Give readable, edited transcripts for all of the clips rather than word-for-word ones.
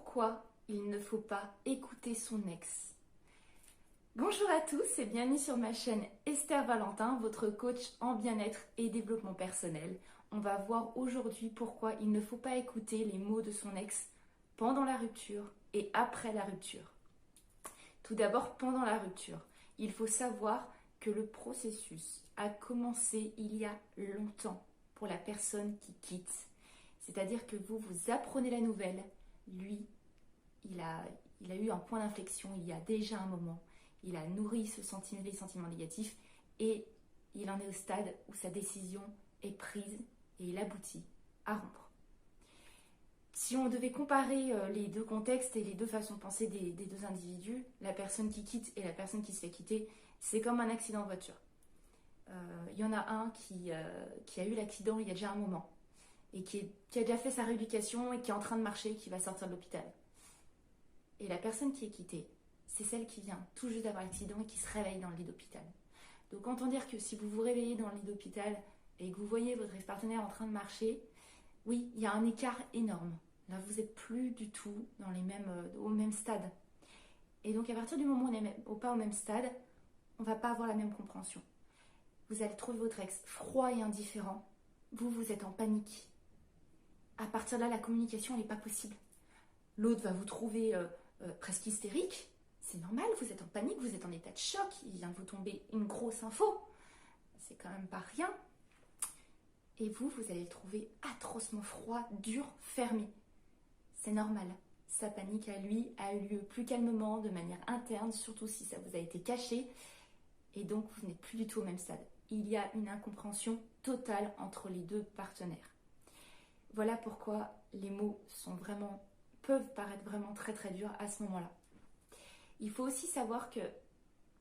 pourquoi il ne faut pas écouter son ex. Bonjour à tous et bienvenue sur ma chaîne Esther Valentin, votre coach en bien-être et développement personnel. On va voir aujourd'hui pourquoi il ne faut pas écouter les mots de son ex pendant la rupture et après la rupture. Tout d'abord, pendant la rupture, il faut savoir que le processus a commencé il y a longtemps pour la personne qui quitte. C'est-à-dire que vous apprenez la nouvelle, lui, il a eu un point d'inflexion il y a déjà un moment. Il a nourri les sentiments négatifs et il en est au stade où sa décision est prise et il aboutit à rompre. Si on devait comparer les deux contextes et les deux façons de penser des deux individus, la personne qui quitte et la personne qui se fait quitter, c'est comme un accident de voiture. Il y en a un qui a eu l'accident il y a déjà un moment et qui a déjà fait sa rééducation et qui est en train de marcher, qui va sortir de l'hôpital. Et la personne qui est quittée, c'est celle qui vient tout juste d'avoir l'accident et qui se réveille dans le lit d'hôpital. Donc autant dire que si vous vous réveillez dans le lit d'hôpital et que vous voyez votre ex-partenaire en train de marcher, oui, il y a un écart énorme. Là, vous n'êtes plus du tout au même stade. Et donc à partir du moment où on n'est pas au même stade, on ne va pas avoir la même compréhension. Vous allez trouver votre ex froid et indifférent. Vous êtes en panique. À partir de là, la communication n'est pas possible. L'autre va vous trouver presque hystérique. C'est normal, vous êtes en panique, vous êtes en état de choc. Il vient de vous tomber une grosse info. C'est quand même pas rien. Et vous allez le trouver atrocement froid, dur, fermé. C'est normal. Sa panique à lui a eu lieu plus calmement, de manière interne, surtout si ça vous a été caché. Et donc, vous n'êtes plus du tout au même stade. Il y a une incompréhension totale entre les deux partenaires. Voilà pourquoi les mots peuvent paraître vraiment très très durs à ce moment-là. Il faut aussi savoir que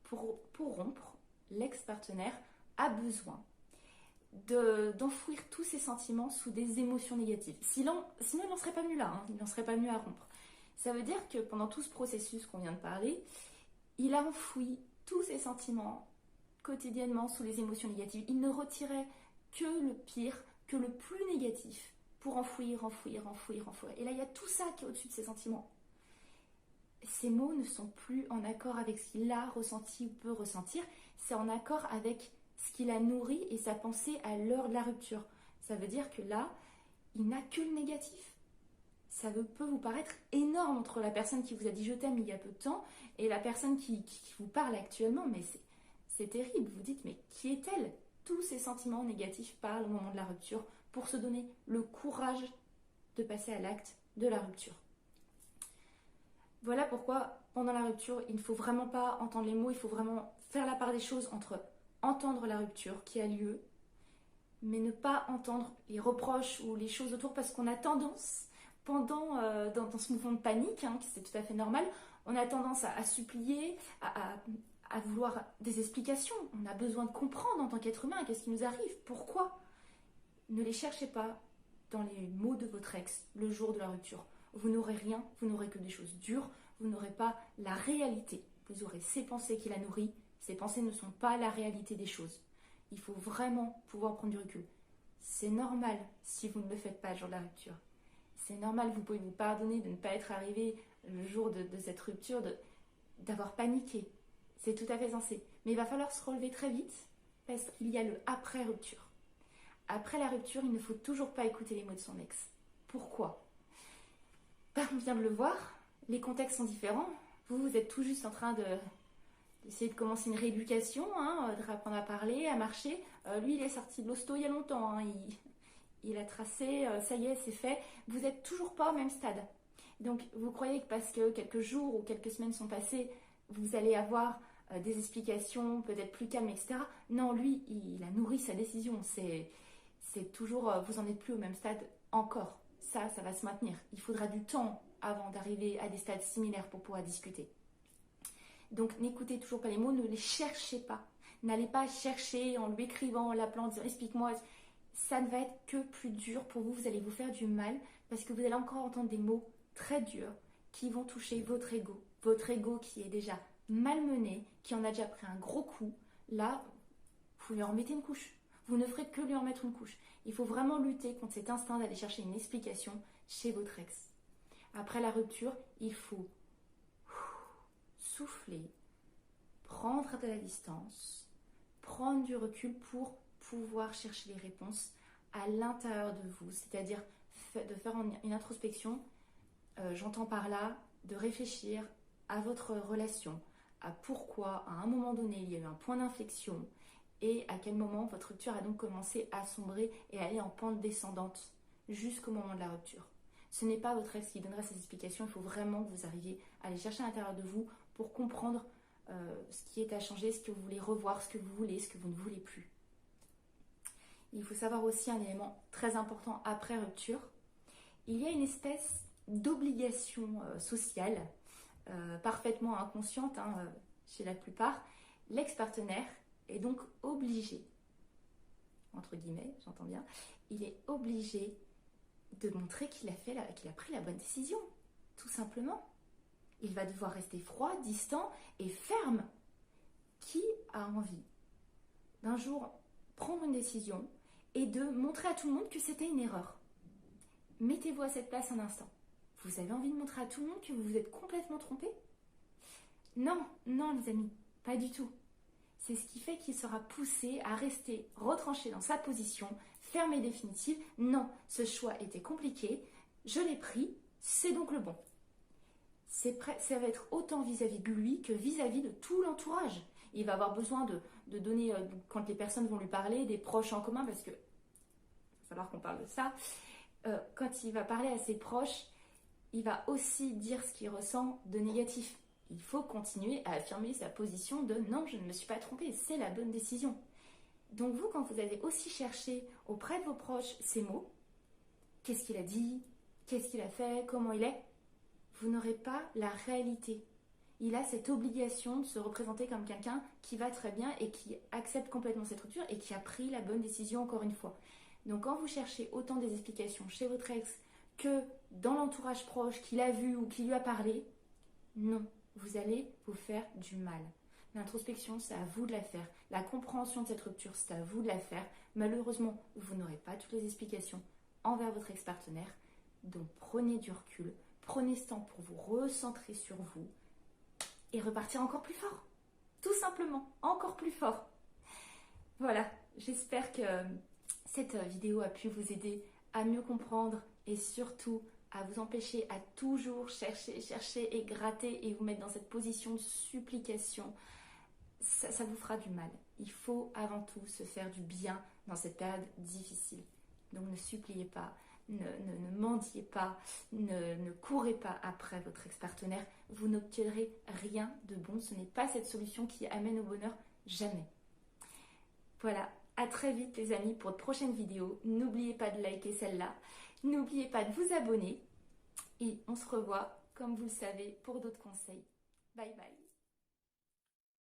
pour rompre, l'ex-partenaire a besoin d'enfouir tous ses sentiments sous des émotions négatives. Sinon, il n'en serait pas venu là, il n'en serait pas venu à rompre. Ça veut dire que pendant tout ce processus qu'on vient de parler, il a enfoui tous ses sentiments quotidiennement sous les émotions négatives. Il ne retirait que le pire, que le plus négatif pour enfouir. Et là, il y a tout ça qui est au-dessus de ses sentiments. Ces mots ne sont plus en accord avec ce qu'il a ressenti ou peut ressentir. C'est en accord avec ce qu'il a nourri et sa pensée à l'heure de la rupture. Ça veut dire que là, il n'a que le négatif. Ça peut vous paraître énorme entre la personne qui vous a dit je t'aime il y a peu de temps et la personne qui vous parle actuellement, mais c'est terrible. Vous dites mais qui est-elle? Tous ces sentiments négatifs parlent au moment de la rupture pour se donner le courage de passer à l'acte de la rupture. Voilà pourquoi pendant la rupture, il ne faut vraiment pas entendre les mots, il faut vraiment faire la part des choses entre entendre la rupture qui a lieu, mais ne pas entendre les reproches ou les choses autour parce qu'on a tendance, dans ce mouvement de panique, c'est tout à fait normal, on a tendance à supplier, à vouloir des explications. On a besoin de comprendre en tant qu'être humain qu'est-ce qui nous arrive, pourquoi. Ne les cherchez pas dans les mots de votre ex le jour de la rupture. Vous n'aurez rien, vous n'aurez que des choses dures, vous n'aurez pas la réalité. Vous aurez ces pensées qu'il a nourries, ces pensées ne sont pas la réalité des choses. Il faut vraiment pouvoir prendre du recul. C'est normal si vous ne le faites pas le jour de la rupture. C'est normal, vous pouvez vous pardonner de ne pas être arrivé le jour de cette rupture, d'avoir paniqué. C'est tout à fait sensé. Mais il va falloir se relever très vite parce qu'il y a le après-rupture. Après la rupture, il ne faut toujours pas écouter les mots de son ex. Pourquoi ? On vient de le voir, les contextes sont différents. Vous êtes tout juste en train d'essayer de commencer une rééducation, de réapprendre à parler, à marcher. Lui, il est sorti de l'hosto il y a longtemps. Il a tracé, ça y est, c'est fait. Vous n'êtes toujours pas au même stade. Donc, vous croyez que parce que quelques jours ou quelques semaines sont passées, vous allez avoir des explications peut-être plus calmes, etc. Non, lui, il a nourri sa décision. C'est toujours, vous n'en êtes plus au même stade encore. Ça va se maintenir. Il faudra du temps avant d'arriver à des stades similaires pour pouvoir discuter. Donc n'écoutez toujours pas les mots, ne les cherchez pas. N'allez pas chercher en lui écrivant, en l'appelant, en disant explique-moi. Ça ne va être que plus dur pour vous, vous allez vous faire du mal parce que vous allez encore entendre des mots très durs qui vont toucher votre ego qui est déjà malmené, qui en a déjà pris un gros coup. Là, vous lui en remettez une couche. Vous ne ferez que lui en mettre une couche. Il faut vraiment lutter contre cet instinct d'aller chercher une explication chez votre ex. Après la rupture, il faut souffler, prendre de la distance, prendre du recul pour pouvoir chercher les réponses à l'intérieur de vous, c'est-à-dire de faire une introspection. J'entends par là de réfléchir à votre relation, à pourquoi à un moment donné il y a eu un point d'inflexion et à quel moment votre rupture a donc commencé à sombrer et à aller en pente descendante jusqu'au moment de la rupture. Ce n'est pas votre ex qui donnera ces explications, il faut vraiment que vous arriviez à aller chercher à l'intérieur de vous pour comprendre ce qui est à changer, ce que vous voulez revoir, ce que vous voulez, ce que vous ne voulez plus. Il faut savoir aussi un élément très important après rupture. Il y a une espèce d'obligation sociale, parfaitement inconsciente chez la plupart. L'ex-partenaire est donc obligé, entre guillemets, j'entends bien, il est obligé de montrer qu'il a pris la bonne décision, tout simplement. Il va devoir rester froid, distant et ferme. Qui a envie d'un jour prendre une décision et de montrer à tout le monde que c'était une erreur? Mettez-vous à cette place un instant. Vous avez envie de montrer à tout le monde que vous vous êtes complètement trompé? Non, non les amis, pas du tout. C'est ce qui fait qu'il sera poussé à rester retranché dans sa position, ferme et définitive. Non, ce choix était compliqué, je l'ai pris, c'est donc le bon. Ça va être autant vis-à-vis de lui que vis-à-vis de tout l'entourage. Il va avoir besoin de donner, quand les personnes vont lui parler, des proches en commun, parce que il va falloir qu'on parle de ça. Quand il va parler à ses proches, il va aussi dire ce qu'il ressent de négatif. Il faut continuer à affirmer sa position de non, je ne me suis pas trompée, c'est la bonne décision. Donc vous, quand vous allez aussi chercher auprès de vos proches ces mots, qu'est-ce qu'il a dit, qu'est-ce qu'il a fait, comment il est, vous n'aurez pas la réalité. Il a cette obligation de se représenter comme quelqu'un qui va très bien et qui accepte complètement cette rupture et qui a pris la bonne décision encore une fois. Donc quand vous cherchez autant des explications chez votre ex que dans l'entourage proche qu'il a vu ou qui lui a parlé, non, vous allez vous faire du mal. L'introspection, c'est à vous de la faire. La compréhension de cette rupture, c'est à vous de la faire. Malheureusement, vous n'aurez pas toutes les explications envers votre ex-partenaire. Donc prenez du recul, prenez ce temps pour vous recentrer sur vous et repartir encore plus fort. Tout simplement, encore plus fort. Voilà, j'espère que cette vidéo a pu vous aider à mieux comprendre et surtout à vous empêcher à toujours chercher et gratter et vous mettre dans cette position de supplication. Ça vous fera du mal. Il faut avant tout se faire du bien dans cette période difficile. Donc ne suppliez pas, ne mendiez pas, ne courez pas après votre ex-partenaire. Vous n'obtiendrez rien de bon. Ce n'est pas cette solution qui amène au bonheur, jamais. Voilà, à très vite les amis pour de prochaines vidéos. N'oubliez pas de liker celle-là. N'oubliez pas de vous abonner. Et on se revoit, comme vous le savez, pour d'autres conseils. Bye bye.